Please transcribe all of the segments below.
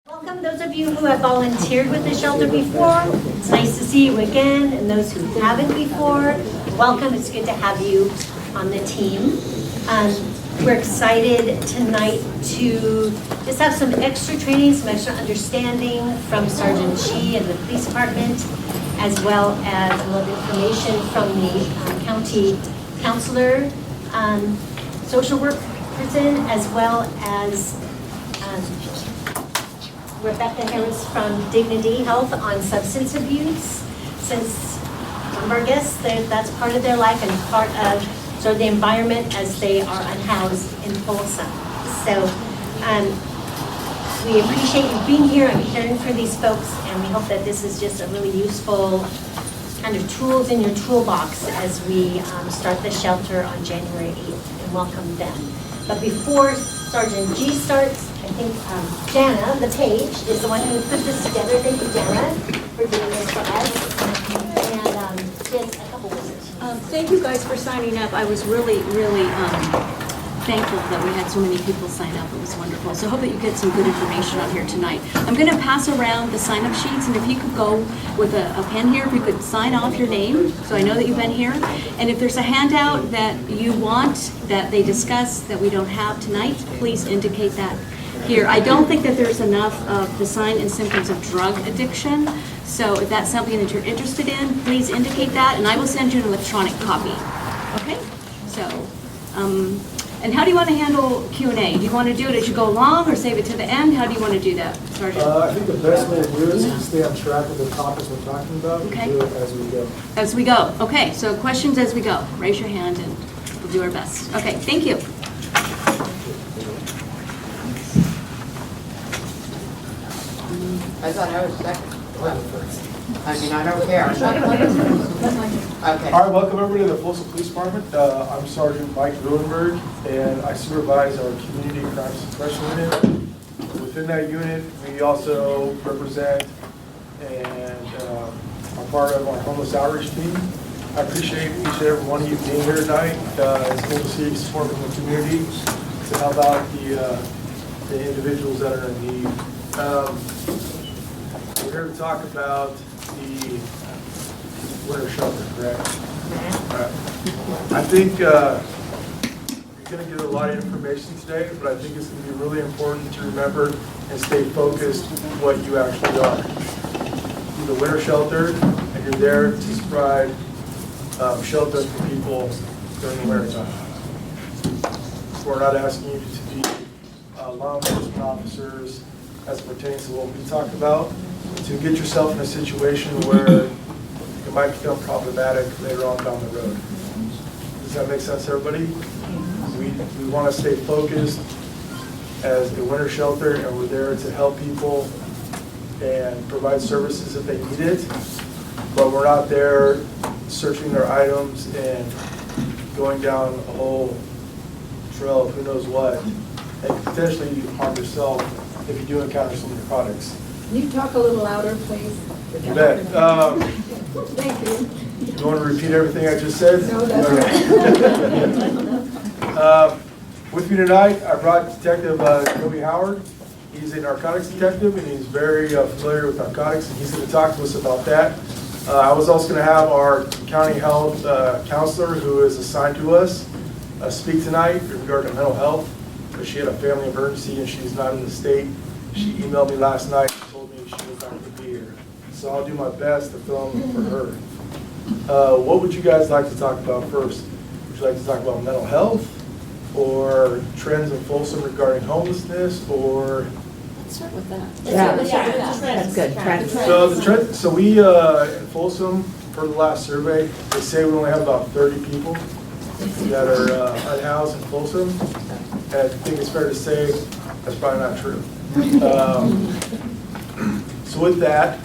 Welcome those of you who have volunteered with the shelter before. It's nice to see you again, and those who haven't before, welcome. It's good to have you on the team. We're excited tonight to just have some extra training, some extra understanding from Sergeant G and the police department, as well as a little information from the county counselor, social work person, as well as Rebecca Harris from Dignity Health on substance abuse. Since some of our guests, that's part of their life and part of sort of the environment as they are unhoused in Folsom. So we appreciate you being here and caring for these folks, and we hope that this is just a really useful kind of tools in your toolbox as we start the shelter on January 8th and welcome them. But before Sergeant G starts, I think Jana, the page, is the one who put this together. Thank you, Jana, for doing this for us. And just a couple words. Thank you guys for signing up. I was really thankful that we had so many people sign up. It was wonderful. So I hope that you get some good information on here tonight. I'm going to pass around the sign-up sheets, and if you could go with a pen here, if you could sign off your name, so I know that you've been here. And if there's a handout that you want that they discuss that we don't have tonight, please indicate that here. I don't think that there's enough of the sign and symptoms of drug addiction. So if that's something that you're interested in, please indicate that, and I will send you an electronic copy. Okay? So, and how do you want to handle Q&A? Do you want to do it as you go along or save it to the end? How do you want to do that, Sergeant? I think the best way to do it is to stay on track with the topics we're talking about. Okay. And do it as we go. As we go. Okay, so questions as we go. Raise your hand and we'll do our best. Okay, thank you. I thought I was second. I mean, I don't care. Okay. All right, welcome everybody to the Folsom Police Department. I'm Sergeant Mike Rudenberg, and I supervise our Community Crime Suppression Unit. Within that unit, we also represent and are part of our homeless outreach team. I appreciate each and every one of you being here tonight. It's good to see you support from the community to help out the individuals that are in need. We're here to talk about the winter shelter, correct? I think you're going to get a lot of information today, but I think it's going to be really important to remember and stay focused on what you actually are. You're the winter shelter, and you're there to provide shelter for people during the winter time. We're not asking you to be law enforcement officers as it pertains to what we talked about, to get yourself in a situation where it might become problematic later on down the road. Does that make sense, everybody? We want to stay focused as a winter shelter, and we're there to help people and provide services if they need it, but we're not there searching their items and going down a whole trail of who knows what, and potentially harm yourself if you do encounter some narcotics. Can you talk a little louder, please? You bet. Thank you. You want to repeat everything I just said? No, that's okay. With me tonight, I brought Detective Toby Howard. He's a narcotics detective, and he's very familiar with narcotics, and he's going to talk to us about that. I was also going to have our county health counselor, who is assigned to us, speak tonight regarding mental health, because she had a family emergency and she's not in the state. She emailed me last night and told me she was not going to be here. So I'll do my best to film for her. What would you guys like to talk about first? Would you like to talk about mental health, or trends in Folsom regarding homelessness, or? Let's start with that. Yeah, that's good. So the trend, so we in Folsom, for the last survey, they say we only have about 30 people that are unhoused in Folsom. And I think it's fair to say that's probably not true. So with that,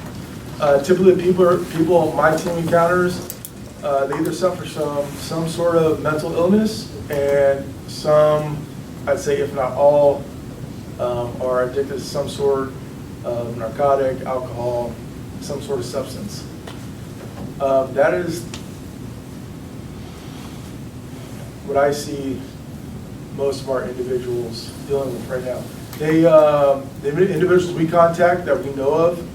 typically people my team encounters, they either suffer some sort of mental illness, and some, I'd say if not all, are addicted to some sort of narcotic, alcohol, some sort of substance. That is what I see most of our individuals dealing with right now. The individuals we contact that we know of,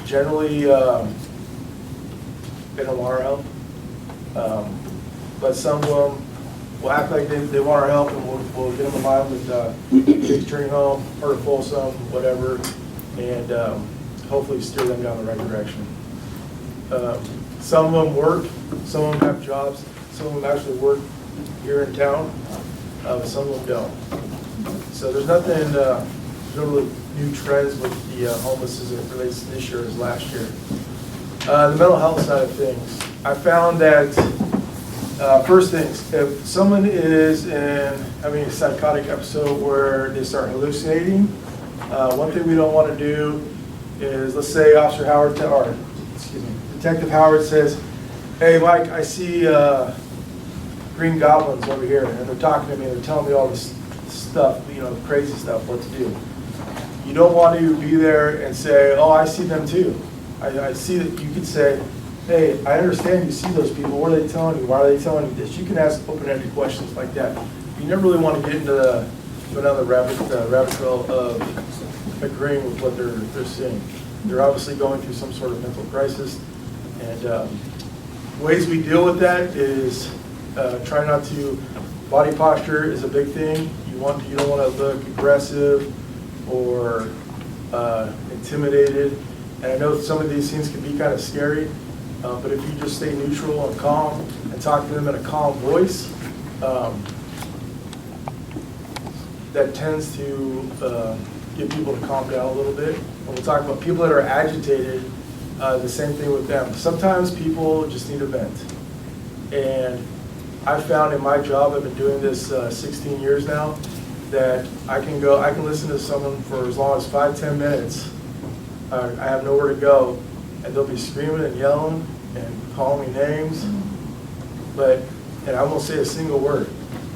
generally, they don't want our help. But some of them will act like they want our help, and we'll get them in line with returning home, or Folsom, whatever, and hopefully steer them down the right direction. Some of them work, some of them have jobs, some of them actually work here in town, but some of them don't. So there's nothing, no really new trends with the homeless as it relates to this year as last year. The mental health side of things, I found that first things, if someone is having a psychotic episode where they start hallucinating, one thing we don't want to do is, let's say Officer Howard, or excuse me, Detective Howard says, "Hey Mike, I see green goblins over here," and they're talking to me, they're telling me all this stuff, crazy stuff, what to do. You don't want to be there and say, "Oh, I see them too." I see that. You could say, "Hey, I understand you see those people. What are they telling you? Why are they telling you this?" You can ask open-ended questions like that. You never really want to get into another rabbit trail of agreeing with what they're seeing. They're obviously going through some sort of mental crisis, and ways we deal with that is try not to. Body posture is a big thing. You don't want to look aggressive or intimidated. And I know some of these things can be kind of scary, but if you just stay neutral and calm and talk to them in a calm voice, that tends to get people to calm down a little bit. And we'll talk about people that are agitated, the same thing with them. Sometimes people just need a vent. And I found in my job, I've been doing this 16 years now, that I can listen to someone for as long as 5-10 minutes. I have nowhere to go, and they'll be screaming and yelling and calling me names, and I won't say a single word.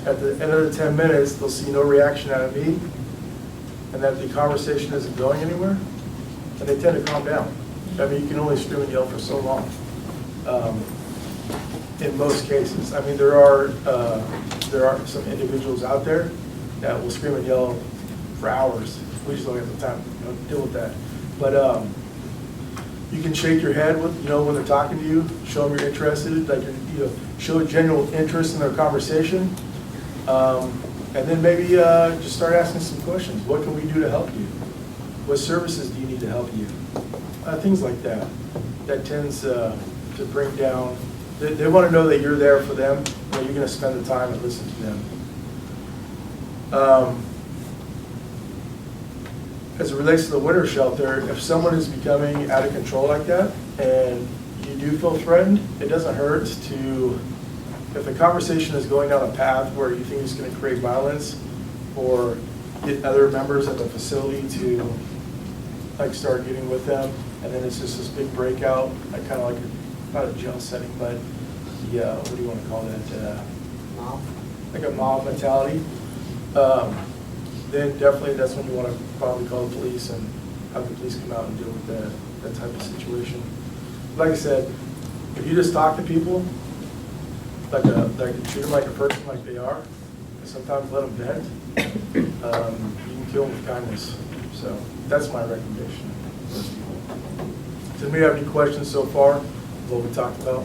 At the end of the 10 minutes, they'll see no reaction out of me, and that the conversation isn't going anywhere, and they tend to calm down. I mean, you can only scream and yell for so long. In most cases, I mean, there are some individuals out there that will scream and yell for hours. We just don't have the time to deal with that. But you can shake your head with, when they're talking to you, show them you're interested, like show a genuine interest in their conversation, and then maybe just start asking some questions. What can we do to help you? What services do you need to help you? Things like that. That tends to bring down. They want to know that you're there for them, that you're going to spend the time and listen to them. As it relates to the winter shelter, if someone is becoming out of control like that and you do feel threatened, it doesn't hurt to, if the conversation is going down a path where you think it's going to create violence, or get other members of the facility to start getting with them, and then it's just this big breakout, kind of like not a jail setting, but what do you want to call that? Mob. Like a mob mentality. Then definitely that's when you want to probably call the police and have the police come out and deal with that type of situation. Like I said, if you just talk to people, treat them like a person like they are, and sometimes let them vent, you can kill them with kindness. So that's my recommendation for those people. Does anybody have any questions so far of what we talked about?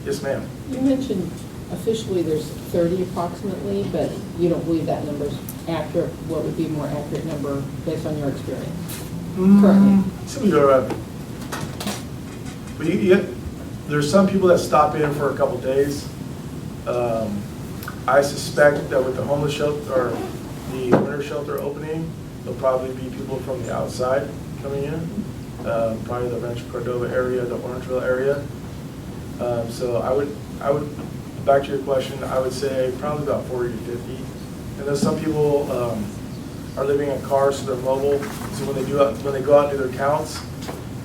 Yes, ma'am. You mentioned officially there's 30 approximately, but you don't believe that number's accurate. What would be a more accurate number based on your experience currently? But there's some people that stop in for a couple days. I suspect that with the homeless shelter or the winter shelter opening, there'll probably be people from the outside coming in, probably the Rancho Cordova area, the Orangeville area. So I would, back to your question, I would say probably about 40 to 50. And then some people are living in cars, so they're mobile. So when they go out and do their counts,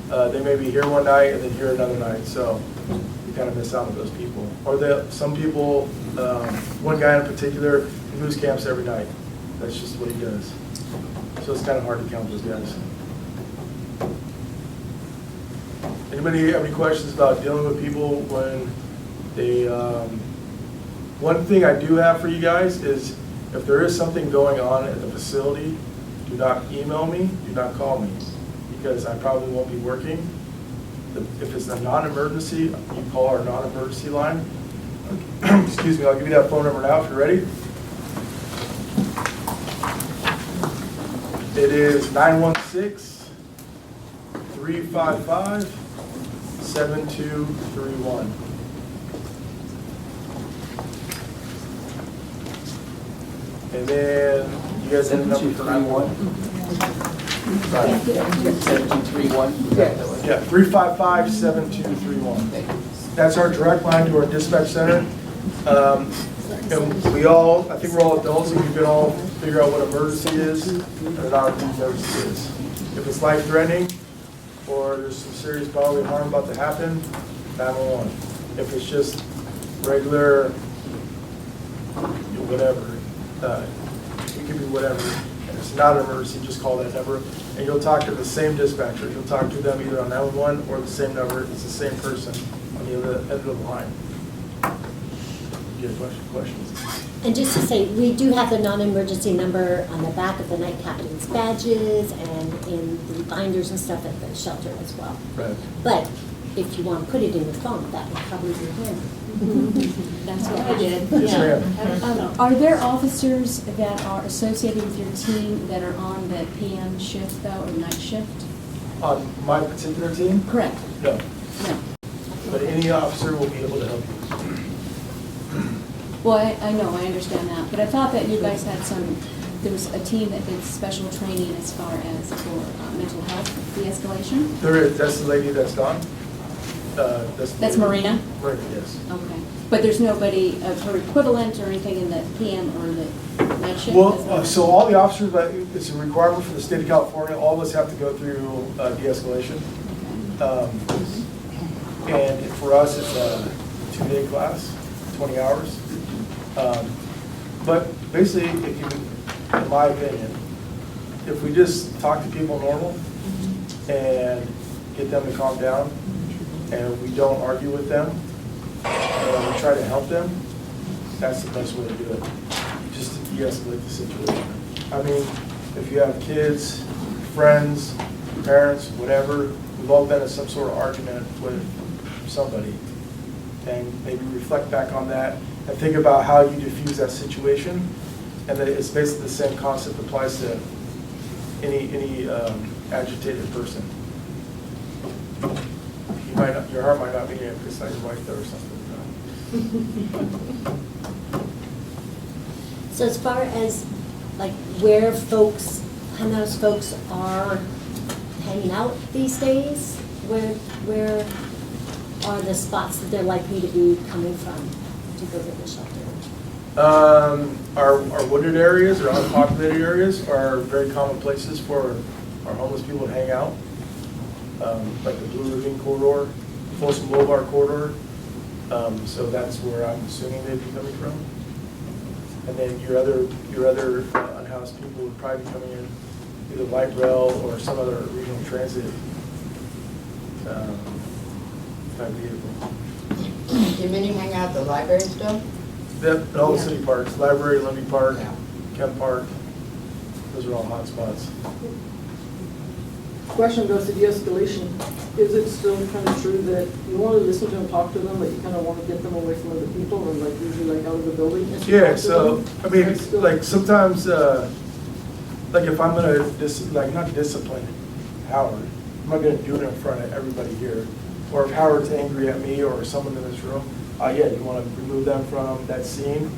they may be here one night and then here another night. So you kind of miss out on those people. Or some people, one guy in particular, he moves camps every night. That's just what he does. So it's kind of hard to count those guys. Anybody have any questions about dealing with people when they, one thing I do have for you guys is if there is something going on at the facility Do not email me, do not call me, because I probably won't be working. If it's a non-emergency, you call our non-emergency line. Excuse me, I'll give you that phone number now if you're ready. It is 916-355-7231. And then, you guys have a number for 7231. Yeah, 355-7231. That's our direct line to our dispatch center. And we all, I think we're all adults, and we can all figure out what emergency is and not what emergency is. If it's life-threatening, or there's some serious bodily harm about to happen, 911. If it's just regular, whatever, it could be whatever. If it's not an emergency, just call that number, and you'll talk to the same dispatcher. You'll talk to them either on 911 or the same number. It's the same person on the other end of the line. You have questions? And just to say, we do have the non-emergency number on the back of the night captain's badges and in the binders and stuff at the shelter as well. Right. But if you want to put it in your phone, that would probably be handy. That's what I did. Yes, ma'am. Are there officers that are associated with your team that are on the PM shift though, or night shift? On my particular team? Correct. No. No. But any officer will be able to help you. Well, I know, I understand that, but I thought that you guys had there was a team that did special training as far as for mental health de-escalation? There is, that's the lady that's gone. That's Marina? Marina, yes. Okay. But there's nobody of her equivalent or anything in the PM or the night shift? Well, so all the officers, it's a requirement for the state of California, all of us have to go through de-escalation. And for us, it's a 2-day class, 20 hours. But basically, if you, in my opinion, if we just talk to people normal and get them to calm down, and we don't argue with them, and we try to help them, that's the best way to do it, just to de-escalate the situation. I mean, if you have kids, friends, parents, whatever, we've all been in some sort of argument with somebody, and maybe reflect back on that and think about how you diffuse that situation, and that it's basically the same concept applies to any agitated person. You might not, your heart might not be in it, it's like your wife though or something. So as far as like where folks, Henhouse folks are hanging out these days, where are the spots that they're likely to be coming from to go to the shelter? Our wooded areas or unpopulated areas are very common places for our homeless people to hang out. Like the Blue Ravine corridor, Folsom Boulevard corridor. So that's where I'm assuming they'd be coming from. And then your other unhoused people would probably be coming in either light rail or some other regional transit type vehicle. Do many hang out at the library still? And all the city parks, library, Lundy Park, Yeah. Kemp Park, those are all hot spots. Question goes to de-escalation. Is it still kind of true that you want to listen to them, talk to them, but you kind of want to get them away from other people and like usually like out of the building? as you Yeah, talk to so, them? I mean, Is it still- like sometimes, like if I'm gonna not discipline Howard, I'm not gonna do it in front of everybody here. Or if Howard's angry at me or someone in this room, yeah, you wanna remove them from that scene.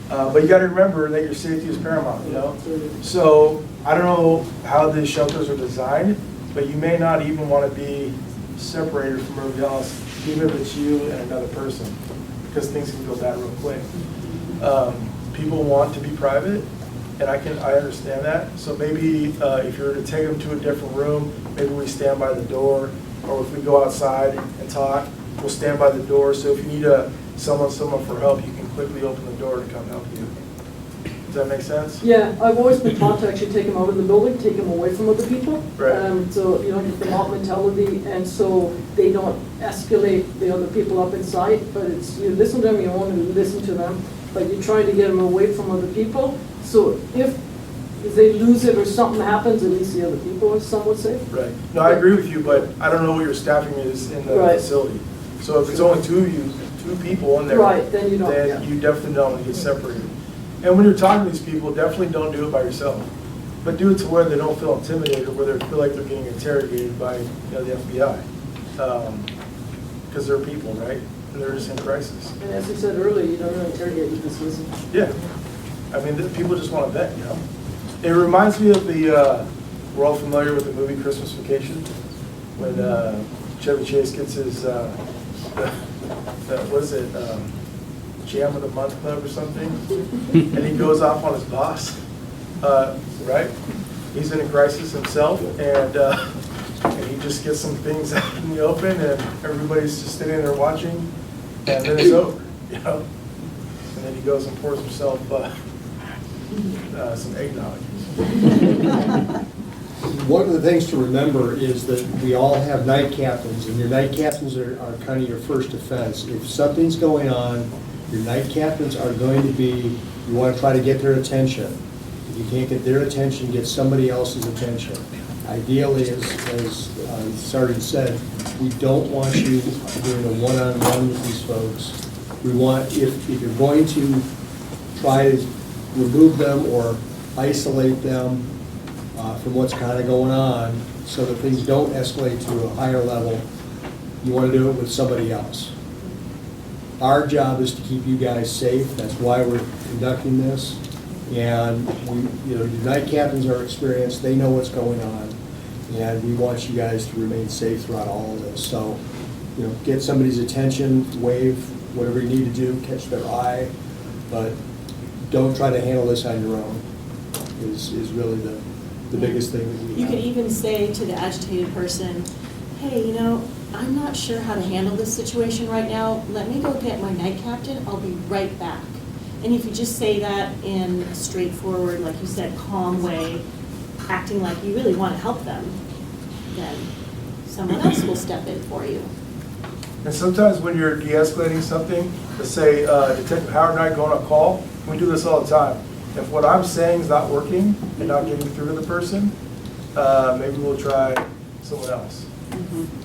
But you gotta remember that your safety is paramount, you know? So, I don't know how the shelters are designed, but you may not even wanna be separated from everybody else, even if it's you and another person, because things can go bad real quick. People want to be private, and I understand that. So maybe if you were to take them to a different room, maybe we stand by the door, or if we go outside and talk, we'll stand by the door. So if you need someone for help, you can quickly open the door to come help you. Does that make sense? Yeah, I've always been taught to actually take them out of the building, take them away from other people. Right. So, you know, get the mob mentality, and so they don't escalate the other people up inside, but it's, you listen to them, you want to listen to them, but you try to get them away from other people. So if if they lose it or something happens, at least the other people are somewhat safe. Right. No, I agree with you, but I don't know what your staffing is in the Right. facility. So if it's only two of you, two people in there, Right, then you don't, yeah. then you definitely don't want to get separated. And when you're talking to these people, definitely don't do it by yourself. But do it to where they don't feel intimidated, where they feel like they're getting interrogated by, the FBI. Because they're people, right? And they're just in crisis. And as you said earlier, you don't really interrogate, you just listen. Yeah. I mean, people just want to vent, It reminds me of we're all familiar with the movie Christmas Vacation, when Chevy Chase gets his, what is it, Jam of the Month Club or something, and he goes off on his boss, right? He's in a crisis himself, and he just gets some things out in the open, and everybody's just sitting there watching, and then it's over, And then he goes and pours himself some eggnog. One of the things to remember is that we all have night captains, and your night captains are kind of your first defense. If something's going on, your night captains are going to be, you want to try to get their attention. If you can't get their attention, get somebody else's attention. Ideally, as Sergeant said, we don't want you doing a one-on-one with these folks. We want, if you're going to try to remove them or isolate them from what's kind of going on so that things don't escalate to a higher level, you want to do it with somebody else. Our job is to keep you guys safe. That's why we're conducting this. And your night captains are experienced. They know what's going on. And we want you guys to remain safe throughout all of this. So, get somebody's attention, wave, whatever you need to do, catch their eye. But don't try to handle this on your own is really the biggest thing that we You have. could even say to the agitated person, hey, I'm not sure how to handle this situation right now. Let me go get my night captain. I'll be right back. And if you just say that in a straightforward, like you said, calm way, acting like you really want to help them, then someone else will step in for you. And sometimes when you're de-escalating something, let's say Detective Howard and I go on a call, we do this all the time. If what I'm saying is not working and not getting through to the person, maybe we'll try someone else.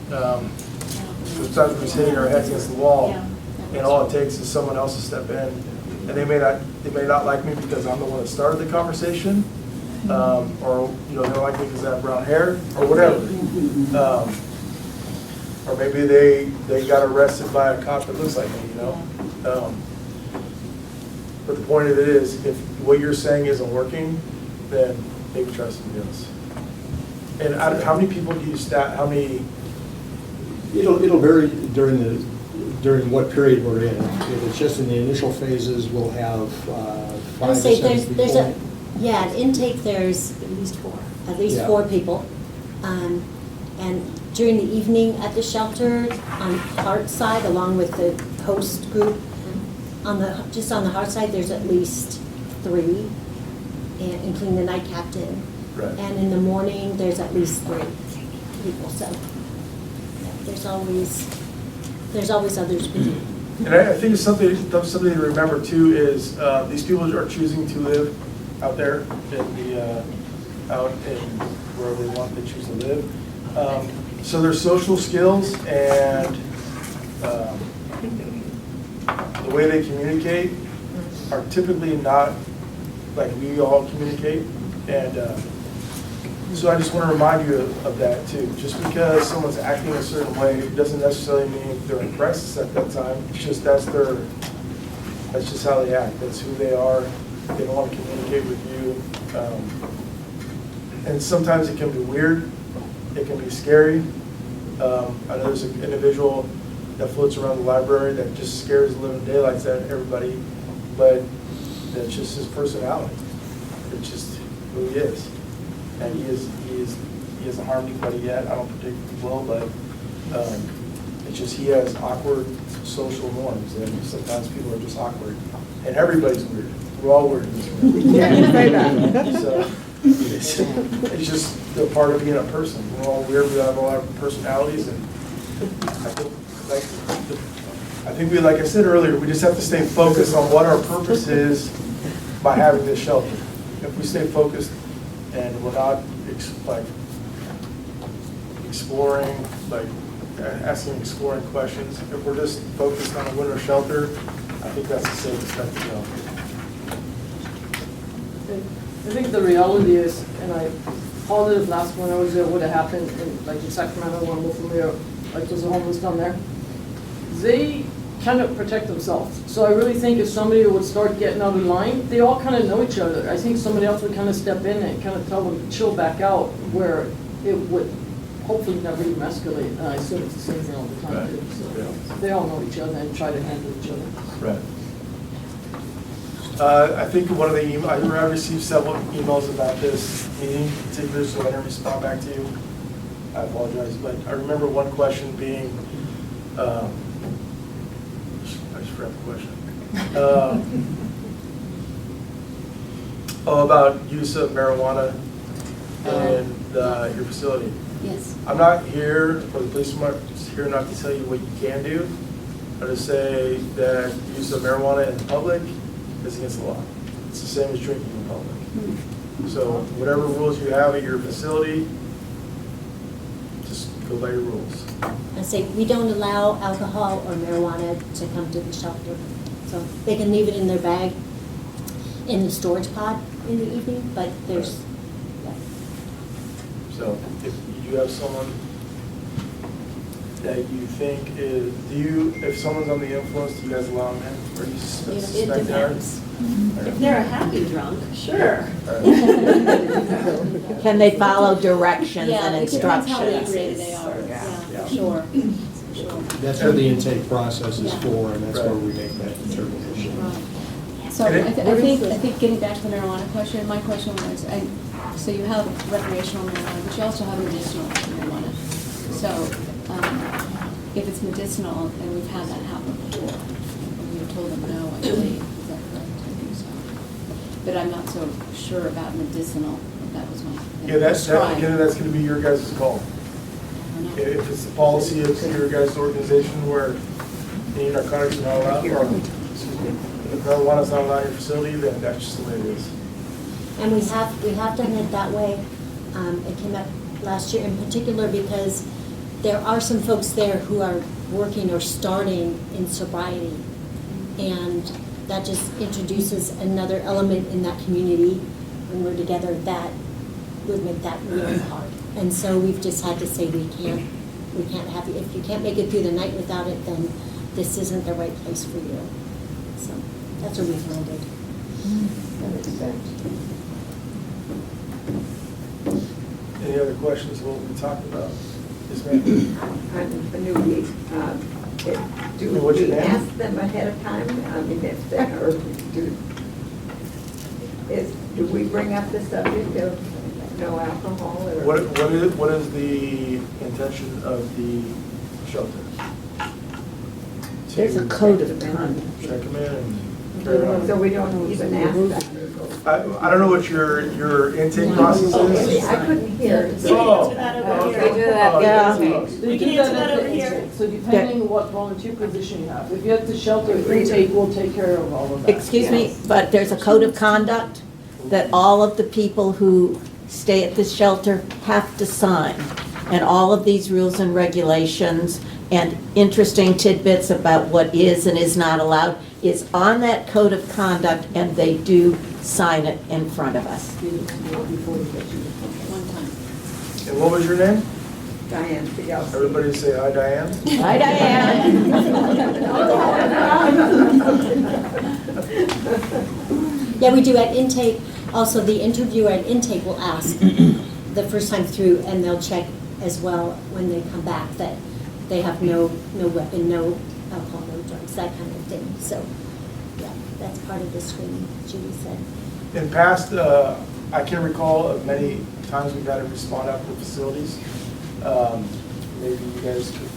Sometimes we're just hitting our heads against the wall, and all it takes is someone else to step in. And they may not like me because I'm the one that started the conversation, or they don't like me because I have brown hair, or whatever. Or maybe they got arrested by a cop that looks like me, But the point of it is, if what you're saying isn't working, then maybe try somebody else. And how many people do you staff? How many? It'll vary during what period we're in. If it's just in the initial phases, we'll have 5 to 7 people. There's an intake, there's At least 4. at least Yeah. 4 people. And during the evening at the shelter, on HART side, along with the host group, just on the HART side, there's at least 3, including the night captain. Right. And in the morning, there's at least 3 people, so there's always others with you. And I think it's something to remember too is these people are choosing to live out there out in wherever they want, they choose to live. So their social skills and the way they communicate are typically not like we all communicate. And so I just want to remind you of that too. Just because someone's acting a certain way doesn't necessarily mean they're in crisis at that time. It's just that's just how they act. That's who they are. They don't want to communicate with you. And sometimes it can be weird. It can be scary. I know there's an individual that floats around the library that just scares the living daylights out of everybody, but that's just his personality. It's just who he is. And he hasn't harmed anybody yet. I don't predict he will, but it's just he has awkward social norms, and sometimes people are just awkward. And everybody's weird. We're all weird in this room. So it's just a part of being a person. We're all weird. We have a lot of personalities, and I think like I said earlier, we just have to stay focused on what our purpose is by having this shelter. if we stay focused and we're not exploring, asking exploring questions, if we're just focused on a winter shelter, I think that's the safest bet to go. I think the reality is, and I positive last when I was there would have happened in Sacramento when both of them were, there's a homeless down there. They cannot protect themselves. So I really think if somebody would start getting out of line, they all kind of know each other. I think somebody else would kind of step in and kind of tell them to chill back out where it would hopefully never even escalate. And I assume it's the same thing all the time too. So they all know each other and try to handle each other. Right. I think one of the I received several emails about this meeting, particularly, so I didn't respond back to you. I apologize, but I remember one question being, I just forgot the question. About use of marijuana in your facility. Yes. I'm not here, or the police department's here not to tell you what you can do, but to say that use of marijuana in public is against the law. It's the same as drinking in public. So whatever rules you have at your facility, just go by your rules. I say, we don't allow alcohol or marijuana to come to the shelter. So they can leave it in their bag in the storage pod in the evening, but there's, yeah. So if you have someone that you think is, if someone's on the influence, do you guys allow them in? Or do you It suspect that? depends. If they're a happy drunk, sure. Can they follow directions Yeah, and it depends how instructions? integrated they are, Yeah. for sure. For sure. That's where the intake process is Yeah. for, and that's Right. where we make that determination. Right. So And I it- think getting back to the marijuana question, my question was, so you have recreational marijuana, but you also have medicinal marijuana. So if it's medicinal, and we've had that happen before, and we told them no, I believe, is that correct? I think so. But I'm not so sure about medicinal, if that was my. Yeah, that's prescribed. going to be your guys' call. I don't know. If it's the policy of your guys' organization where any narcotics are not allowed, or if marijuana's not allowed in your facility, then that's just the way it is. And we have done it that way. It came up last year in particular because there are some folks there who are working or starting in sobriety. And that just introduces another element in that community when we're together that would make that really hard. And so we've just had to say we can't have you. If you can't make it through the night without it, then this isn't the right place for you. So that's what we've landed. That makes sense. Any other questions of what we talked about? Yes, ma'am. I'm a newbie. Do What's your we name? ask them ahead of time? I mean, if they, or do we bring up the subject of no alcohol or? What is the intention of the shelter? There's a code of conduct. Should I come in and carry on? So we don't even ask that. I don't know what your intake process is. I couldn't hear. We can answer that over here. Yeah. We can answer that over here. So depending on what volunteer position you have, if you have the shelter intake, we'll take care of all of that. Excuse me, but there's a code of conduct that all of the people who stay at this shelter have to sign. And all of these rules and regulations and interesting tidbits about what is and is not allowed is on that code of conduct, and they do sign it in front of us. One time. And what was your name? Diane, Everybody say hi, Diane. Hi, Diane. Yeah, we do at intake. Also, the interviewer at intake will ask the first time through, and they'll check as well when they come back that they have no weapon, no alcohol, no drugs, that kind of thing. So, yeah, that's part of the screening, Judy said. In past, I can recall of many times we've had to respond out to facilities. Maybe you guys could.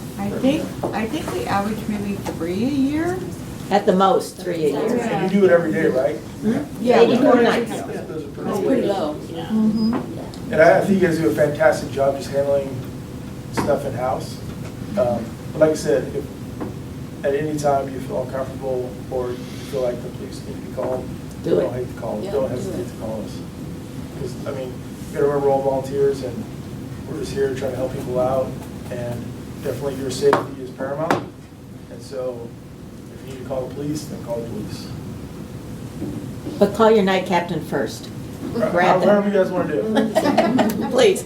I think we average maybe 3 a year. At the most, 3 a year. And you do it every day, right? Yeah. 84 nights. Those are That's pretty pretty good. low. Yeah. And I think you guys do a fantastic job just handling stuff in-house. But like I said, if at any time you feel uncomfortable or you feel like the police need to be called, Do it. don't hesitate to call us. I mean, you gotta remember, we're all volunteers, and we're just here trying to help people out, and definitely your safety is paramount. And so, if you need to call the police, then call the police. But call your night captain first. Grab them. Whatever you guys wanna do. Please.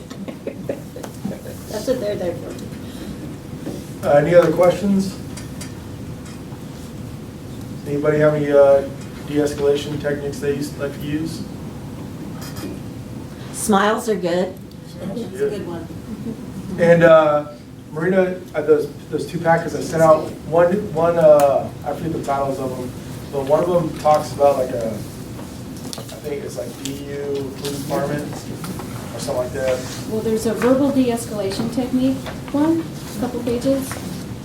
That's what they're there for. Any other questions? Anybody have any de-escalation techniques they like to use? Smiles are good. That's a good one. And Marina, those two packets I sent out, one I forget the titles of them, but one of them talks about like I think it's like DU police department or something like that. Well, there's a verbal de-escalation technique one, a couple pages.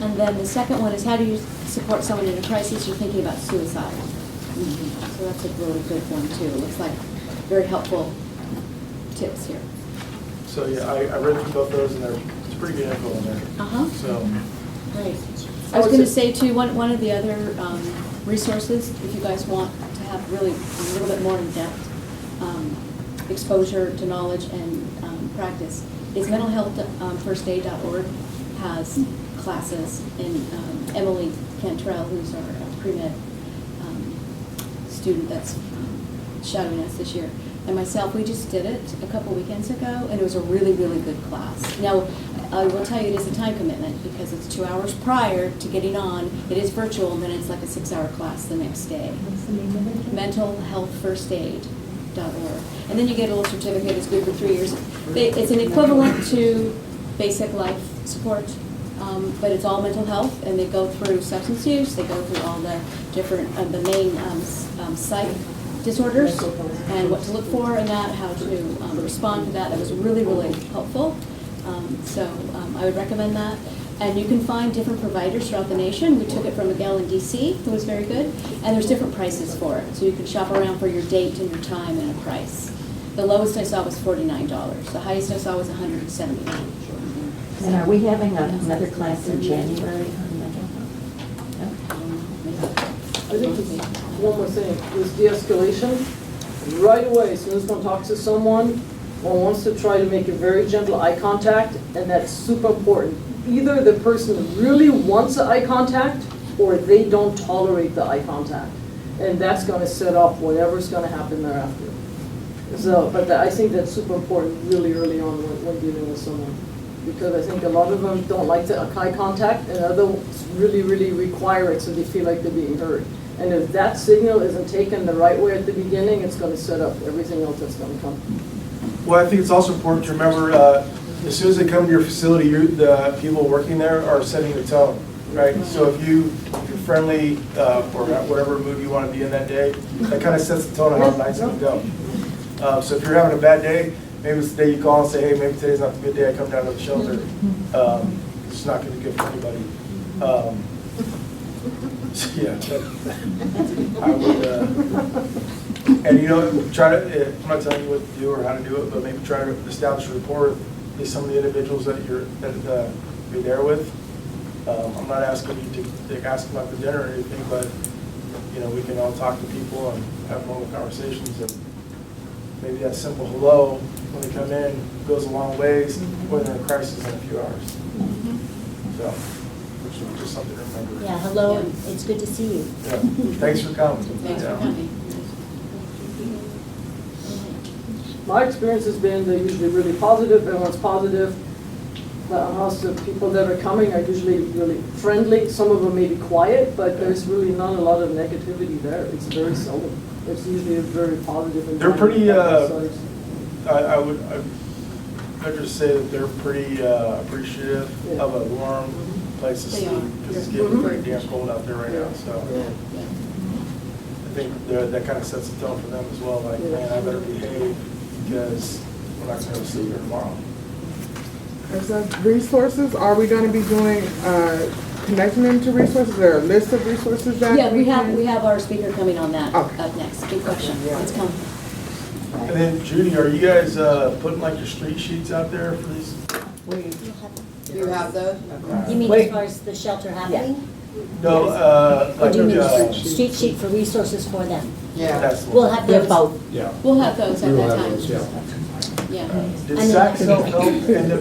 And then the second one is how do you support someone in a crisis you're thinking about suicide. So that's a really good one too. It looks like very helpful tips here. So yeah, I read through both those and it's pretty good info in there. Uh-huh. So, Great. I was going to say too, one of the other resources, if you guys want to have really a little bit more in-depth exposure to knowledge and practice, is mentalhealthfirstaid.org has classes, and Emily Cantrell, who's our pre-med student that's shadowing us this year, and myself, we just did it a couple weekends ago, and it was a really, really good class. Now, I will tell you, it is a time commitment because it's 2 hours prior to getting on. It is virtual, and then it's like a 6-hour class the next day. What's the name of it? mentalhealthfirstaid.org. And then you get a little certificate, it's good for 3 years. It's an equivalent to basic life support, but it's all mental health, and they go through substance use, they go through all the different, the main psych disorders, and what to look for in that, how to respond to that. That was really, really helpful. So I would recommend that. And you can find different providers throughout the nation. We took it from Miguel in DC, who was very good. And there's different prices for it. So you can shop around for your date and your time and a price. The lowest I saw was $49. The highest I saw was $179. And are we having another class in January on mental health? I think it's one more thing, is de-escalation. Right away, as soon as one talks to someone, one wants to try to make a very gentle eye contact, and that's super important. Either the person really wants the eye contact, or they don't tolerate the eye contact. And that's going to set off whatever's going to happen thereafter. So, but I think that's super important really early on when dealing with someone. Because I think a lot of them don't like the eye contact, and others really, really require it so they feel like they're being heard. And if that signal isn't taken the right way at the beginning, it's going to set up everything else that's going to come. well, I think it's also important to remember, as soon as they come to your facility, the people working there are setting the tone, right? So if you're friendly, or whatever mood you want to be in that day, that kind of sets the tone of how the night's going to go. So if you're having a bad day, maybe it's the day you call and say, hey, maybe today's not a good day, I come down to the shelter. It's not going to be good for anybody. So yeah, I would, and you know, try to, I'm not telling you what to do or how to do it, but maybe try to establish a rapport with at least some of the individuals that you're there with. I'm not asking you to ask them out to dinner or anything, but you know, we can all talk to people and have normal conversations, and maybe that simple hello when they come in goes a long ways when they're in a crisis in a few hours. So, just something to remember. Yeah, hello, and it's good to see you. Yeah. Thanks for coming. Thanks for Yeah. coming. My experience has been they're usually really positive, everyone's positive. Most of the people that are coming are usually really friendly. Some of them may be quiet, but there's really not a lot of negativity there. It's very seldom. It's usually a very positive. They're pretty, environment. I'd just say that they're pretty appreciative Yeah. of a warm place to They sleep, are. because it's getting pretty damn cold out there right now, so. Yeah. I think that kind of sets the tone for them as well, like, man, I better behave, because we're not gonna sleep here tomorrow. As of resources, are we going to be doing, connecting them to resources? Is there a list of resources that? Yeah, we can- have our speaker coming on that Okay. up next. Good question. Let's come. And then Judy, are you guys putting like your street sheets out there for these? Do you have those? You mean Wait. as far as the shelter happening? No, Or like, do you mean a street sheet for resources for them? Yeah. That's the We'll one. have They're those. both. Yeah. We'll have those at We will that have time. those, yeah. Yeah. Did And Sac then- Self-Help end up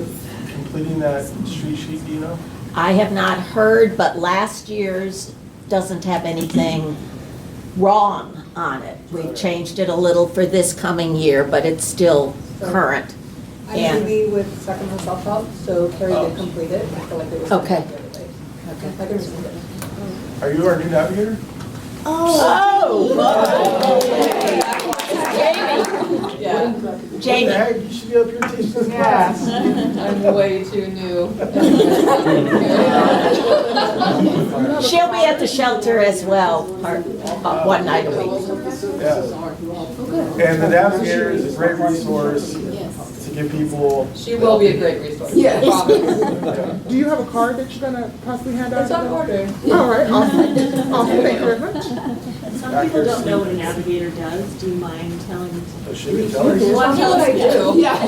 completing that street sheet, do you know? I have not heard, but last year's doesn't have anything wrong on it. We've changed it a little for this coming year, but it's still current. I'm And- Judy with Sacramento Self-Help, so Carrie did complete it. I feel like it was. Okay. Okay. I can resend it. Are you our new navigator? Jamie. Hey, you should be up here teaching this class. I'm way too new. She'll be at the shelter as well, one night a week. Yeah. And the navigator is a great resource to give people. She will be a great resource. Yes. Promise. Do you have a card that you're gonna possibly hand out? It's on order. All right, awesome. Awesome, thank you very much. Some people don't know what a navigator does. Do you mind telling? She can tell her. Well, I feel like I do. Yeah.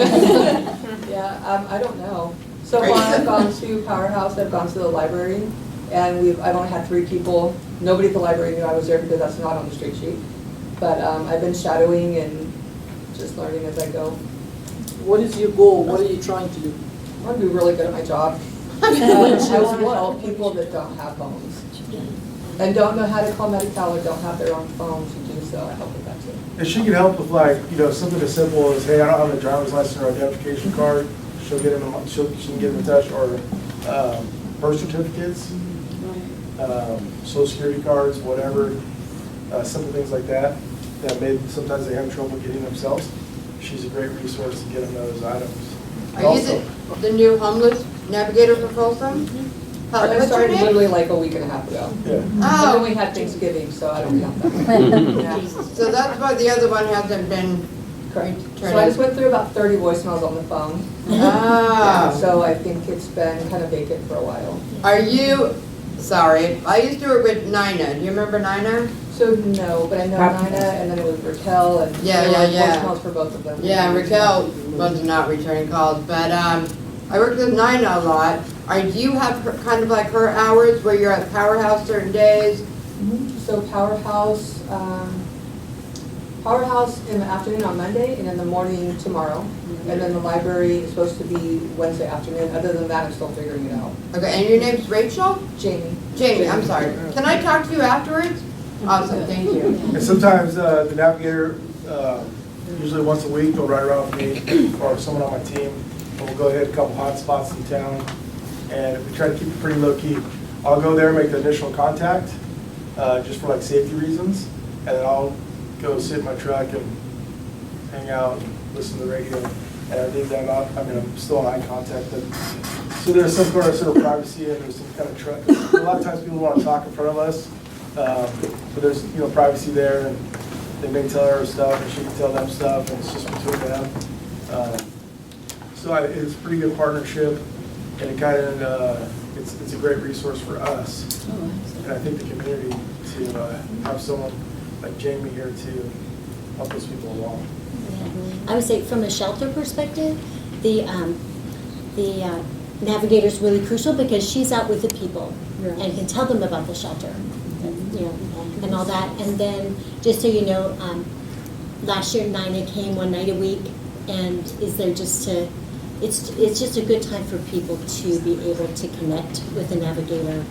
Yeah, I don't know. So far, I've gone to Powerhouse, I've gone to the library, and I've only had 3 people. Nobody at the library knew I was there because that's not on the street sheet. But I've been shadowing and just learning as I go. What is your goal? What are you trying to do? I want to be really good at my job. I want to help people that don't have phones and don't know how to call Medi-Cal or don't have their own phone to do so. I help with that too. And she can help with like, something as simple as, hey, I don't have a driver's license or identification card. She'll get him, she can get him in touch, or birth certificates, social security cards, whatever, simple things like that, that maybe sometimes they have trouble getting themselves. She's a great resource to get them those items. Are you the new homeless navigator for Folsom? I What's your started name? literally like a week and a half ago. Yeah. And Oh. then we had Thanksgiving, so I don't count that. Yeah. So that's why the other one hasn't been Correct. turned So I just in. went through about 30 voicemails on the phone. Yeah, Ah. so I think it's been kind of vacant for a while. Are you, sorry, I used to work with Nina. Do you remember Nina? So no, but I know Nina, and then it was Raquel, and Yeah, there were yeah. voicemails for both of them. Yeah, Raquel was not returning calls, but I worked with Nina a lot. Do you have kind of like her hours where you're at Powerhouse certain days? So Powerhouse, Powerhouse in the afternoon on Monday, and in the morning tomorrow. And then the library is supposed to be Wednesday afternoon. Other than that, I'm still figuring it out. Okay, and your name's Rachel? Jamie. Jamie, I'm sorry. Can I talk to you afterwards? Awesome, thank you. And sometimes the navigator, usually once a week, will ride around with me or someone on my team, and we'll go hit a couple hot spots in town, and we try to keep it pretty low key. I'll go there, make the initial contact, just for like safety reasons, and then I'll go sit in my truck and hang out and listen to the radio. And I leave them up. I mean, I'm still in eye contact, but so there's some sort of privacy and there's some kind of trust. A lot of times people want to talk in front of us, but there's privacy there, and they may tell her stuff and she can tell them stuff, and it's just between them. So it's a pretty good partnership, and it kind of it's a great resource for us, and I think the community to have someone like Jamie here to help those people along. I would say from a shelter perspective, the navigator's really crucial because she's out with the people and can tell them about the shelter, and all that. And then, just so you know, last year Nina came one night a week and is there just to, it's just a good time for people to be able to connect with the navigator,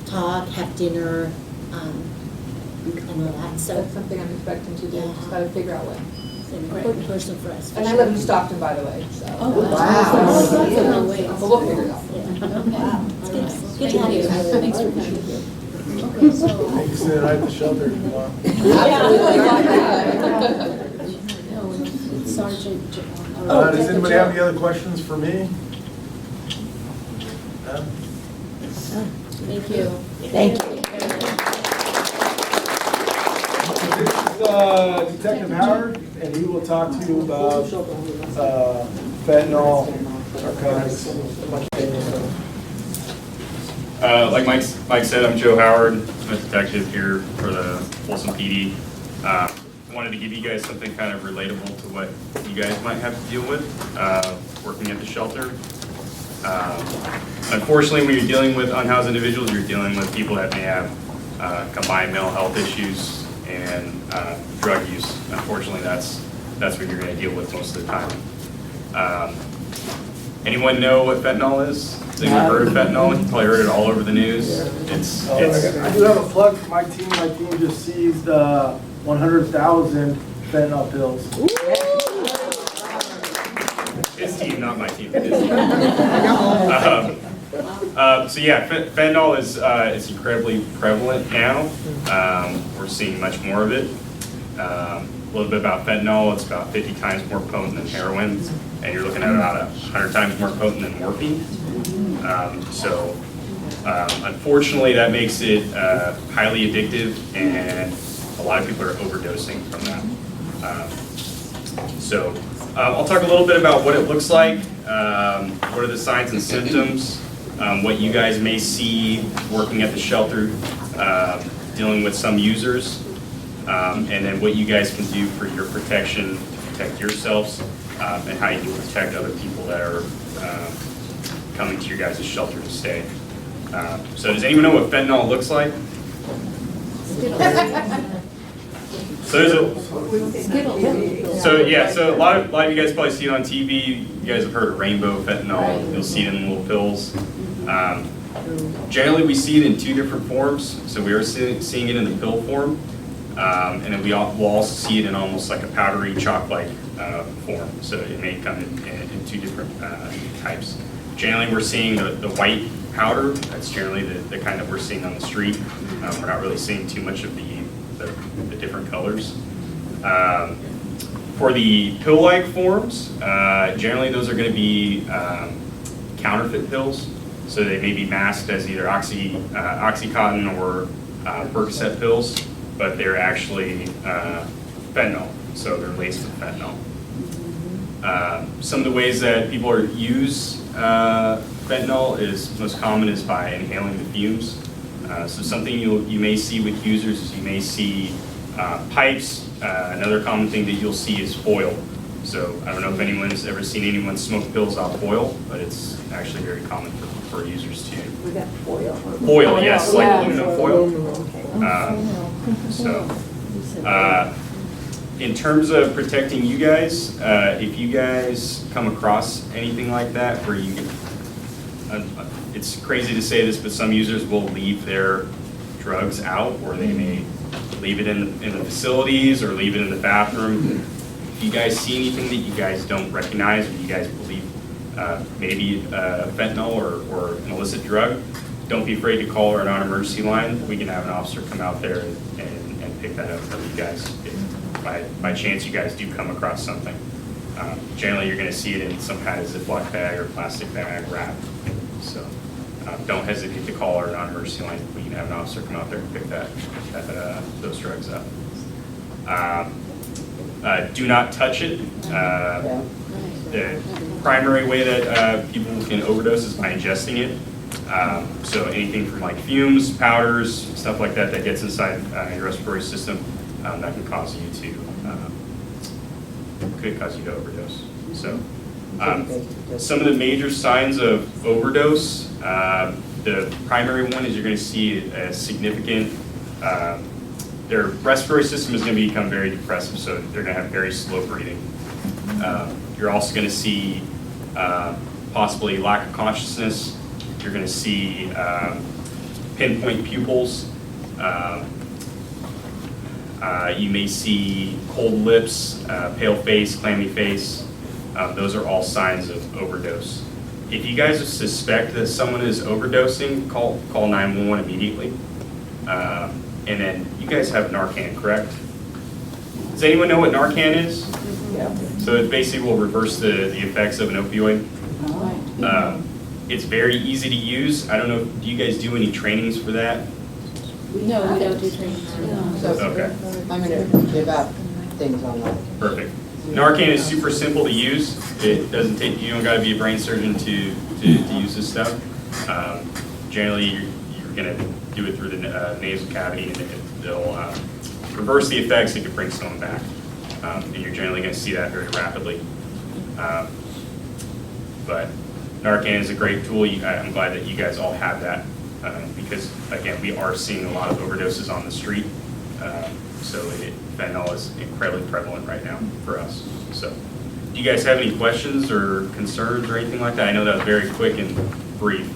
talk, have dinner, and all that. So That's something I'm expecting to do. Just gotta figure out when. it's an important person for us. for And I sure. live in Stockton, by the way, so. Oh, wow. Wow. So that's a long way. But we'll figure it out. It's good to have you. Thanks for coming. Okay, so. You can sit right at the shelter if you want. No, it's Sergeant. Does anybody have any other questions for me? No? Thank you. Thank you. This is Detective Howard, and he will talk to you about fentanyl, narcotics. Like Mike said, I'm Joe Howard. I'm a detective here for the Folsom PD. I wanted to give you guys something kind of relatable to what you guys might have to deal with working at the shelter. Unfortunately, when you're dealing with unhoused individuals, you're dealing with people that may have combined mental health issues and drug use. Unfortunately, that's what you're going to deal with most of the time. Anyone know what fentanyl is? Have you heard of fentanyl? You probably heard it all over the news. I do have a plug for my team. My team just seized 100,000 fentanyl pills. His team, not my team. So yeah, fentanyl is incredibly prevalent now. We're seeing much more of it. A little bit about fentanyl, it's about 50 times more potent than heroin, and you're looking at about 100 times more potent than morphine. Unfortunately, that makes it highly addictive, and a lot of people are overdosing from that. I'll talk a little bit about what it looks like, what are the signs and symptoms, what you guys may see working at the shelter, dealing with some users, and then what you guys can do for your protection, to protect yourselves, and how you can protect other people that are coming to your guys' shelter to stay. So does anyone know what fentanyl looks like? So a lot of you guys probably see it on TV. You guys have heard of rainbow fentanyl. You'll see it in little pills. Generally, we see it in two different forms. So we are seeing it in the pill form, and then we'll also see it in almost like a powdery chalk-like form. So it may come in two different types. Generally, we're seeing the white powder. That's generally the kind that we're seeing on the street. We're not really seeing too much of the different colors. For the pill-like forms, generally those are going to be counterfeit pills. So they may be masked as either Oxycontin or Percocet pills, but they're actually fentanyl. So they're laced with fentanyl. Some of the ways that people use fentanyl is most common is by inhaling the fumes. So something you may see with users is you may see pipes. Another common thing that you'll see is foil. So I don't know if anyone's ever seen anyone smoke pills off foil, but it's actually very common for users too. We got foil. Foil, yes, like aluminum foil. In terms of protecting you guys, if you guys come across anything like that where you get, it's crazy to say this, but some users will leave their drugs out, or they may leave it in the facilities or leave it in the bathroom. If you guys see anything that you guys don't recognize, or you guys believe maybe fentanyl or an illicit drug, don't be afraid to call our non-emergency line. We can have an officer come out there and pick that up from you guys if by chance you guys do come across something. Generally, you're going to see it in some kind of Ziploc bag or plastic bag wrap. So don't hesitate to call our non-emergency line. We can have an officer come out there and pick those drugs up. Do not touch it. The primary way that people can overdose is by ingesting it. So anything from like fumes, powders, stuff like that gets inside your respiratory system, that can cause you to overdose. So some of the major signs of overdose, the primary one is you're going to see a significant, their respiratory system is going to become very depressive, so they're going to have very slow breathing. You're also going to see possibly lack of consciousness. You're going to see pinpoint pupils. You may see cold lips, pale face, clammy face. Those are all signs of overdose. If you guys suspect that someone is overdosing, call 911 immediately. And then you guys have Narcan, correct? Does anyone know what Narcan is? Yeah. So it basically will reverse the effects of an opioid. It's very easy to use. I don't know, do you guys do any trainings for that? No, we don't do trainings. Okay. I'm gonna give out things on that. Perfect. Narcan is super simple to use. It doesn't take, you don't gotta be a brain surgeon to use this stuff. Generally, you're gonna do it through the nasal cavity, and they'll reverse the effects. It can bring someone back. And you're generally gonna see that very rapidly. But Narcan is a great tool. I'm glad that you guys all have that, because again, we are seeing a lot of overdoses on the street. So fentanyl is incredibly prevalent right now for us. So, do you guys have any questions or concerns or anything like that? I know that was very quick and brief.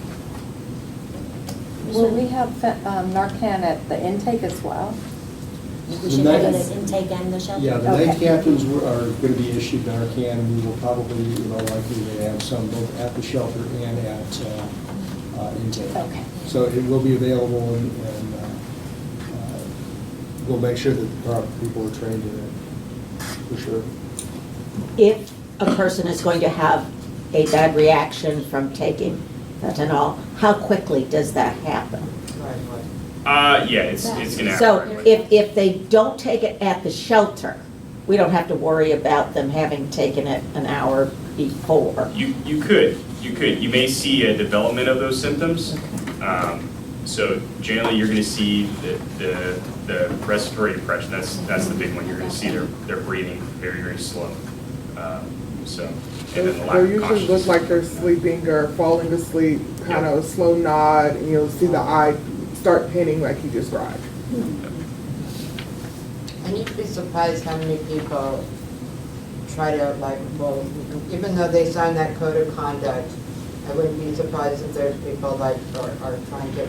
Will we have Narcan at the intake as well? We should have it at intake and the shelter. Yeah, the night captains are going to be issued Narcan, and we will probably, likely to have some both at the shelter and at intake. Okay. So it will be available, and we'll make sure that the proper people are trained in it, for sure. If a person is going to have a bad reaction from taking fentanyl, how quickly does that happen? Yeah, it's gonna So happen. if they don't take it at the shelter, we don't have to worry about them having taken it an hour before. You could. You may see a development of those symptoms. So generally, you're going to see the respiratory depression. That's the big one. You're going to see their breathing very, very slow. So, and then the lack They of usually look consciousness. like they're sleeping or falling to sleep, kind of a slow nod, and you'll see the eye start pinning like he described. And you'd be surprised how many people try to even though they sign that code of conduct, I wouldn't be surprised if there's people are trying to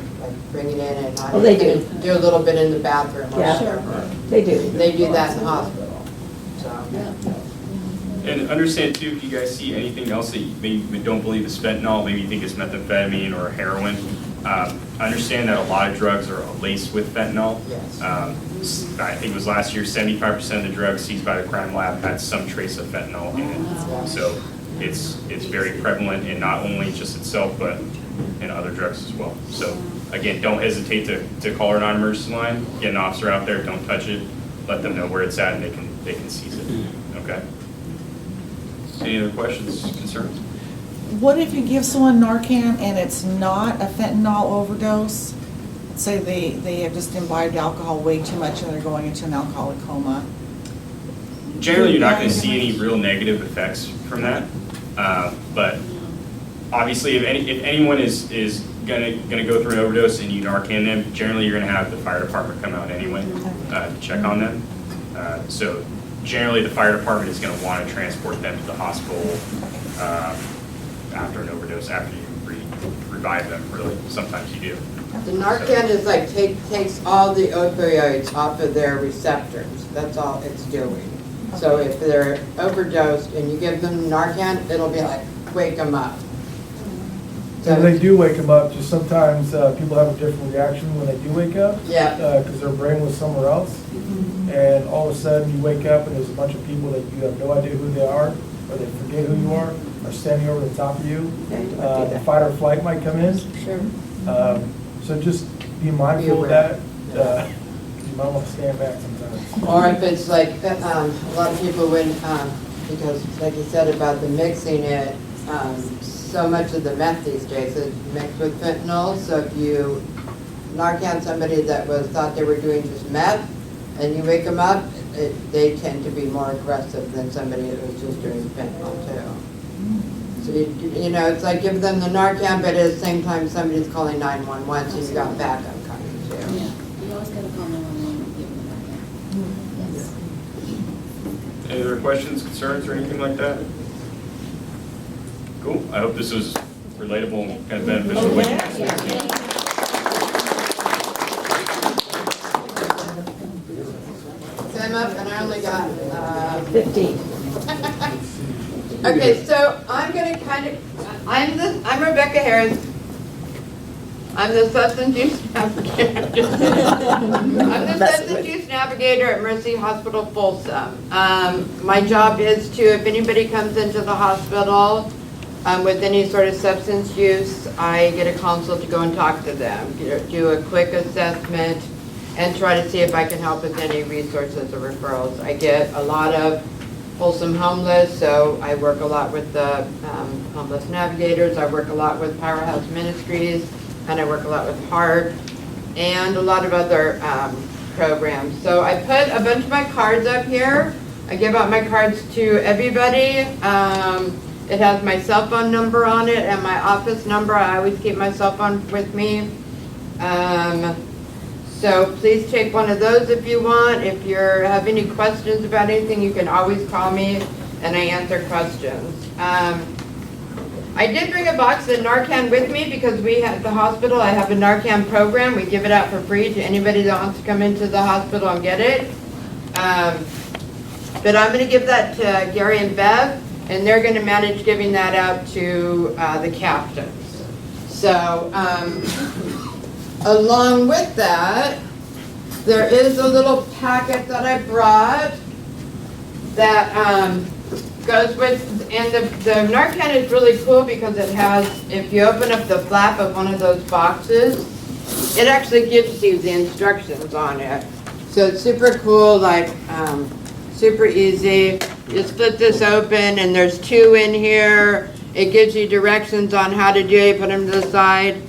bring it in and not. Oh, they do. Do a little bit in the bathroom or Yeah. whatever. They do. They do that in the hospital, so. And understand too, if you guys see anything else that you maybe don't believe is fentanyl, maybe you think it's methamphetamine or heroin, understand that a lot of drugs are laced with fentanyl. Yes. I think it was last year, 75% of the drugs seized by the crime lab had some trace of fentanyl in it. So it's very prevalent in not only just itself, but in other drugs as well. So again, don't hesitate to call our non-emergency line, get an officer out there, don't touch it, let them know where it's at, and they can seize it. Okay? Any other questions, concerns? What if you give someone Narcan and it's not a fentanyl overdose? Say they have just imbibed alcohol way too much and they're going into an alcoholic coma. Generally, you're not going to see any real negative effects from that. But obviously, if anyone is going to go through an overdose and you Narcan them, generally you're going to have the fire department come out anyway to check on them. So generally, the fire department is going to want to transport them to the hospital after an overdose, after you revive them, really. Sometimes you do. The Narcan is takes all the opioids off of their receptors. That's all it's doing. So if they're overdosed and you give them Narcan, it'll be like, wake them up. So they do wake them up, just sometimes people have a different reaction when they do wake up. Yeah. Because their brain was somewhere else. And all of a sudden you wake up and there's a bunch of people that you have no idea who they are, or they forget who you are standing over the top of you. The fight or flight might come in. Sure. So just be mindful of that. You might want to stand back sometimes. Or if it's like, a lot of people because like you said about the mixing it, so much of the meth these days is mixed with fentanyl. So if you Narcan somebody that thought they were doing just meth, and you wake them up, they tend to be more aggressive than somebody that was just doing fentanyl too. So it's like give them the Narcan, but at the same time somebody's calling 911, so you got backup coming too. Yeah, you always gotta call 911 and give them a Narcan. Any other questions, concerns, or anything like that? Cool. I hope this was relatable and kind of beneficial. I'm up and I only got 15. Okay, so I'm gonna I'm Rebecca Harris. I'm the substance use navigator. I'm the substance use navigator at Mercy Hospital Folsom. My job is to, if anybody comes into the hospital with any sort of substance use, I get a consult to go and talk to them, do a quick assessment, and try to see if I can help with any resources or referrals. I get a lot of Folsom homeless, so I work a lot with the homeless navigators. I work a lot with Powerhouse Ministries, and I work a lot with HART, and a lot of other programs. So I put a bunch of my cards up here. I give out my cards to everybody. It has my cell phone number on it and my office number. I always keep my cell phone with me. So please take one of those if you want. If you have any questions about anything, you can always call me and I answer questions. I did bring a box of Narcan with me because we at the hospital, I have a Narcan program. We give it out for free to anybody that wants to come into the hospital and get it. But I'm going to give that to Gary and Bev, and they're going to manage giving that out to the captains. So along with that, there is a little packet that I brought that goes with, and the Narcan is really cool because it has, if you open up the flap of one of those boxes, it actually gives you the instructions on it. So it's super cool, like super easy. You split this open and there's 2 in here. It gives you directions on how to do it, put them to the side.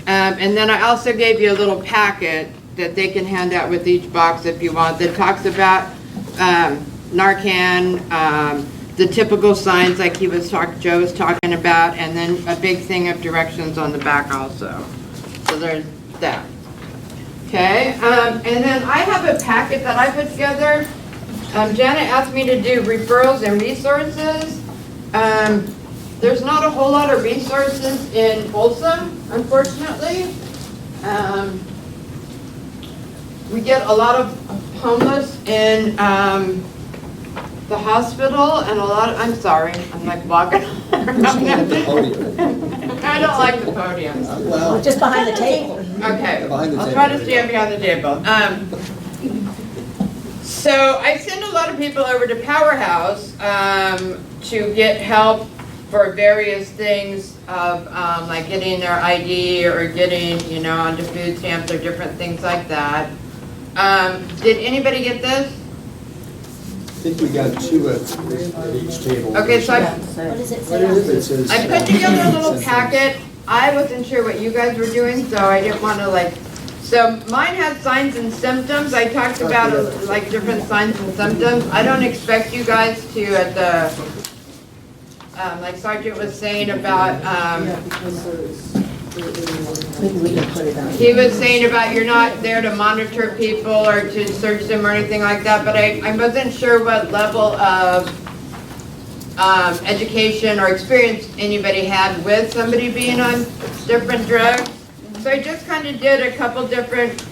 And then I also gave you a little packet that they can hand out with each box if you want, that talks about Narcan, the typical signs like Joe was talking about, and then a big thing of directions on the back also. So there's that. Okay, and then I have a packet that I put together. Janet asked me to do referrals and resources. There's not a whole lot of resources in Folsom, unfortunately. We get a lot of homeless in the hospital, and a lot of, I'm sorry, I'm like walking around. I don't like the podium. Well, just behind the table. Okay, I'll try to stand behind the table. So I send a lot of people over to Powerhouse to get help for various things of like getting their ID or getting, onto food stamps or different things like that. Did anybody get this? I think we got 2 at each table. Okay, so What does it say? I put together a little packet. I wasn't sure what you guys were doing, so I didn't want to so mine has signs and symptoms. I talked about like different signs and symptoms. I don't expect you guys to at the, like Sergeant was saying about, he was saying about you're not there to monitor people or to search them or anything like that, but I wasn't sure what level of education or experience anybody had with somebody being on different drugs. So I just kind of did a couple different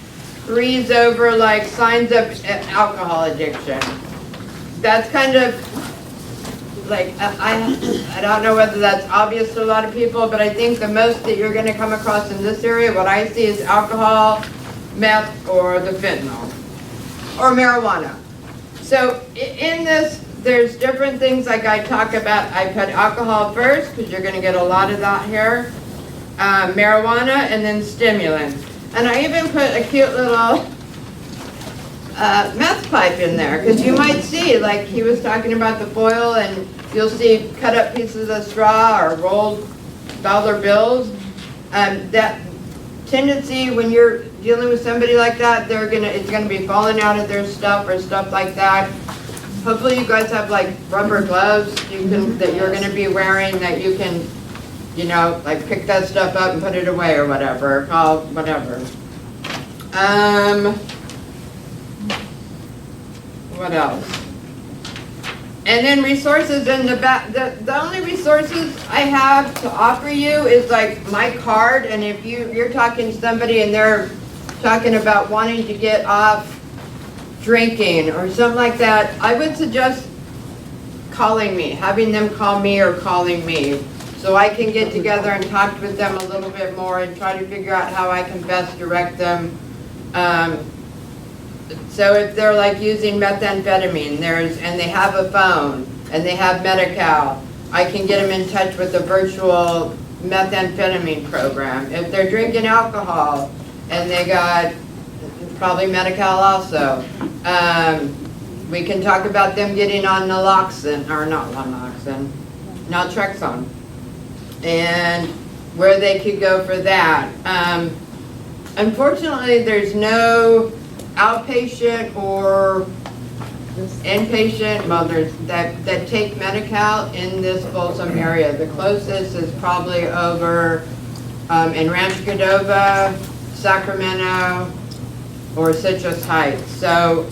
reads over like signs of alcohol addiction. That's kind of like, I don't know whether that's obvious to a lot of people, but I think the most that you're going to come across in this area, what I see is alcohol, meth, or the fentanyl, or marijuana. So in this, there's different things like I talk about. I put alcohol first, because you're going to get a lot of that here, marijuana, and then stimulants. And I even put a cute little meth pipe in there, because you might see, like he was talking about the foil, and you'll see cut up pieces of straw or rolled dollar bills. That tendency when you're dealing with somebody like that, it's gonna be falling out of their stuff or stuff like that. Hopefully you guys have like rubber gloves that you're gonna be wearing, that you can, like pick that stuff up and put it away or whatever, call whatever. What else? And then resources in the back. The only resources I have to offer you is like my card, and if you're talking to somebody and they're talking about wanting to get off drinking or something like that, I would suggest calling me, having them call me or calling me, so I can get together and talk with them a little bit more and try to figure out how I can best direct them. So if they're like using methamphetamine, and they have a phone, and they have Medi-Cal, I can get them in touch with the virtual methamphetamine program. If they're drinking alcohol, and they got probably Medi-Cal also, we can talk about them getting on naloxone, or not naloxone, naltrexone, and where they could go for that. Unfortunately, there's no outpatient or inpatient, well, there's that take Medi-Cal in this Folsom area. The closest is probably over in Rancho Cordova, Sacramento, or Citrus Heights. So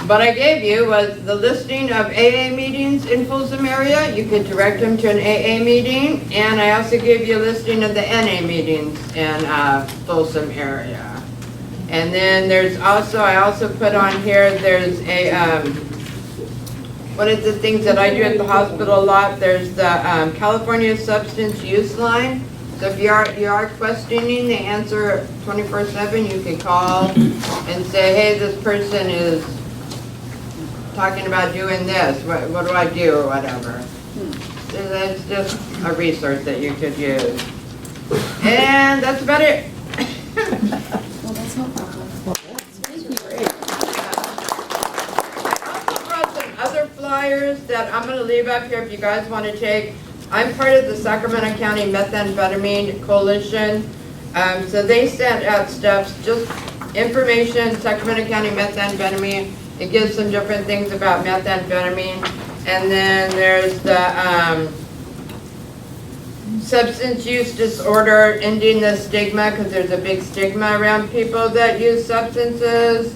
what I gave you was the listing of AA meetings in Folsom area. You could direct them to an AA meeting, and I also gave you a listing of the NA meetings in Folsom area. And then there's also, I also put on here, there's a, one of the things that I do at the hospital a lot, there's the California Substance Use Line. So if you are questioning the answer 24/7, you can call and say, hey, this person is talking about doing this, what do I do, or whatever. So that's just a resource that you could use. And that's about it. Well, that's helpful. I also brought some other flyers that I'm going to leave up here if you guys want to take. I'm part of the Sacramento County Methamphetamine Coalition. So they sent out stuff, just information, Sacramento County Methamphetamine. It gives some different things about methamphetamine. And then there's the substance use disorder, ending the stigma, because there's a big stigma around people that use substances.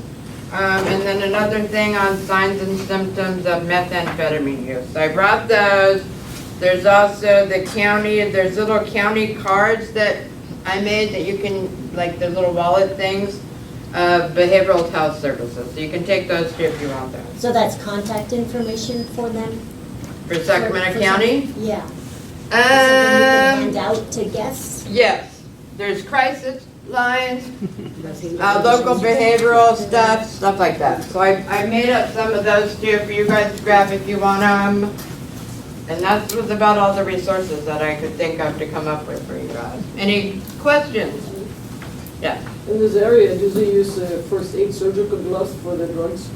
And then another thing on signs and symptoms of methamphetamine use. So I brought those. There's also the county, there's little county cards that I made that you can, like the little wallet things, of behavioral health services. So you can take those too if you want them. So that's contact information for them? For Sacramento County? Yeah. Something you can hand out to guests? Yes. There's crisis lines, local behavioral stuff like that. So I made up some of those too for you guys to grab if you want them. And that was about all the resources that I could think of to come up with for you guys. Any questions? Yeah. In this area, do they use first aid surgical gloves for the drugs,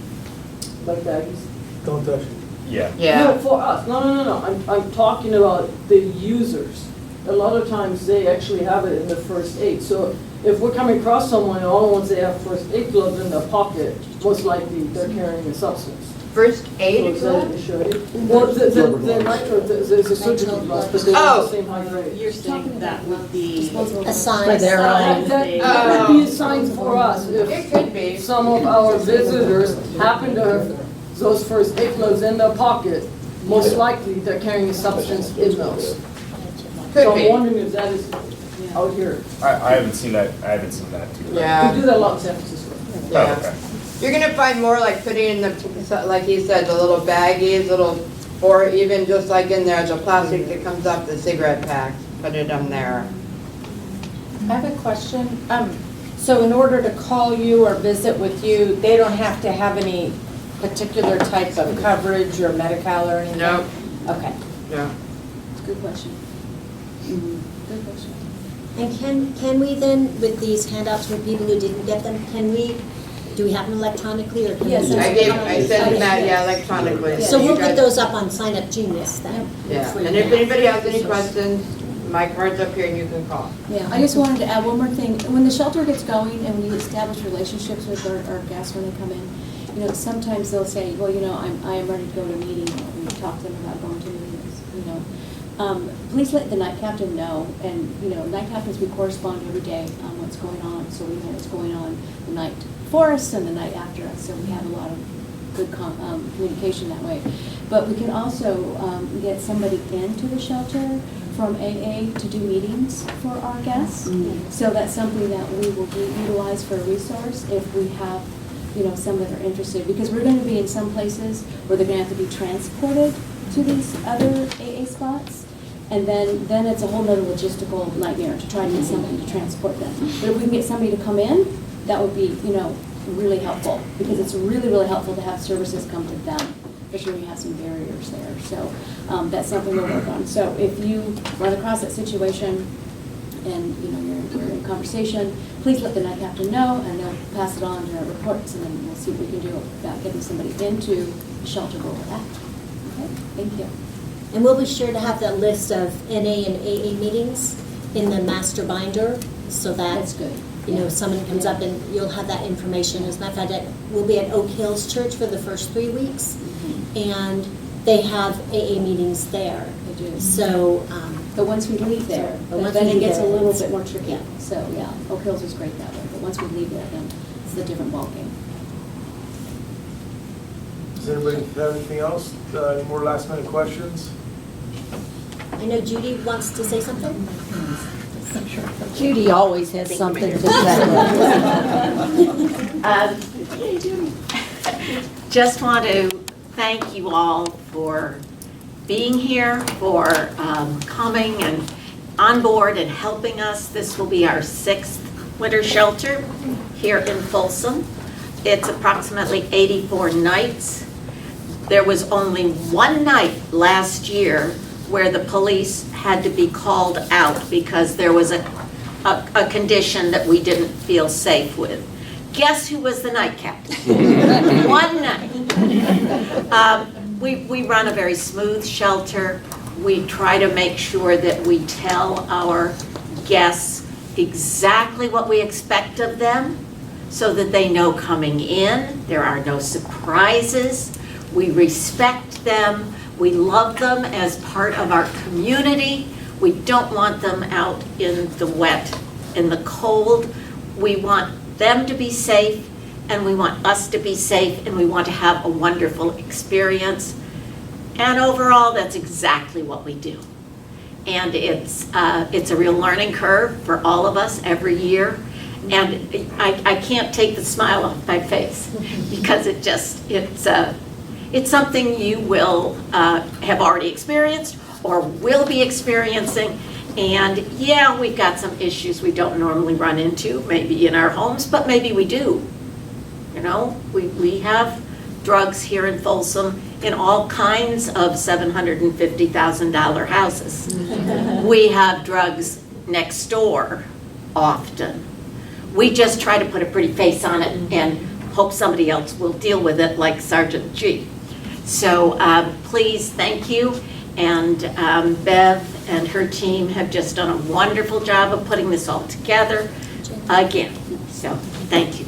like baggies? Don't touch it. Yeah. No, for us. No. I'm talking about the users. A lot of times they actually have it in the first aid. So if we're coming across someone and all at once they have first aid gloves in their pocket, most likely they're carrying a substance. First aid gloves? Well, the nitro, there's a surgical gloves, but they're not the same high grade. You're saying that would be A sign. That would be a sign for us It could be. if some of our visitors happen to have those first aid gloves in their pocket. Most likely they're carrying a substance in those. Could So be. I'm wondering if that is out here. I haven't seen that, too. Yeah. We do that a lot in San Francisco. Yeah. Oh, okay. You're gonna find more like putting in the, like he said, the little baggies, or even just like in there, the plastic that comes off the cigarette packs, put it on there. I have a question. So in order to call you or visit with you, they don't have to have any particular type of coverage or Medi-Cal or anything? No. Okay. Yeah. It's a good question. Good question. And can we then, with these handouts for people who didn't get them, do we have them electronically or can we? Yes, send them? I sent them out, yeah, electronically. So You we'll put guys- those up on Sign Up Genius then. Yeah, for and you if now. anybody has any questions, my card's up here and you can call. Yeah, I just wanted to add one more thing. When the shelter gets going and we establish relationships with our guests when they come in, sometimes they'll say, well, I am ready to go to a meeting, or we talk to them about going to meetings, Please let the night captain know, and, night captains, we correspond every day on what's going on, so we know what's going on the night before us and the night after us, so we have a lot of good communication that way. But we can also get somebody into the shelter from AA to do meetings for our guests. So that's something that we will utilize for a resource if we have, some that are interested. Because we're going to be in some places where they're going to have to be transported to these other AA spots. And then it's a whole nother logistical nightmare to try to get somebody to transport them. But if we can get somebody to come in, that would be, really helpful. Because it's really, really helpful to have services come to them, especially when you have some barriers there. So that's something we'll work on. So if you run across that situation and you're in conversation, please let the night captain know, and they'll pass it on to our reports, and then we'll see what we can do about getting somebody into the shelter where we're at. Okay, thank you. And we'll be sure to have that list of NA and AA meetings in the master binder so that That's good. Someone comes up and you'll have that information. As a matter of fact, we'll be at Oak Hills Church for the first 3 weeks, and they have AA meetings there. They do. So, But once we leave there, But once then we it leave gets a there, little it's- bit more tricky. yeah. So, yeah, Oak Hills is great that way. But once we leave it, then it's a different ballgame. Does anybody have anything else? Any more last minute questions? I know Judy wants to say something. Judy always has something to say. Just want to thank you all for being here, for coming and on board and helping us. This will be our 6th winter shelter here in Folsom. It's approximately 84 nights. There was only one night last year where the police had to be called out because there was a condition that we didn't feel safe with. Guess who was the night captain? One night. We run a very smooth shelter. We try to make sure that we tell our guests exactly what we expect of them so that they know coming in. There are no surprises. We respect them. We love them as part of our community. We don't want them out in the wet, in the cold. We want them to be safe, and we want us to be safe, and we want to have a wonderful experience. And overall, that's exactly what we do. And it's a real learning curve for all of us every year. And I can't take the smile off my face because it's something you will have already experienced or will be experiencing. And yeah, we've got some issues we don't normally run into, maybe in our homes, but maybe we do. You know, we have drugs here in Folsom in all kinds of $750,000 houses. We have drugs next door often. We just try to put a pretty face on it and hope somebody else will deal with it like Sergeant G. So please, thank you. And Bev and her team have just done a wonderful job of putting this all together again. So thank you.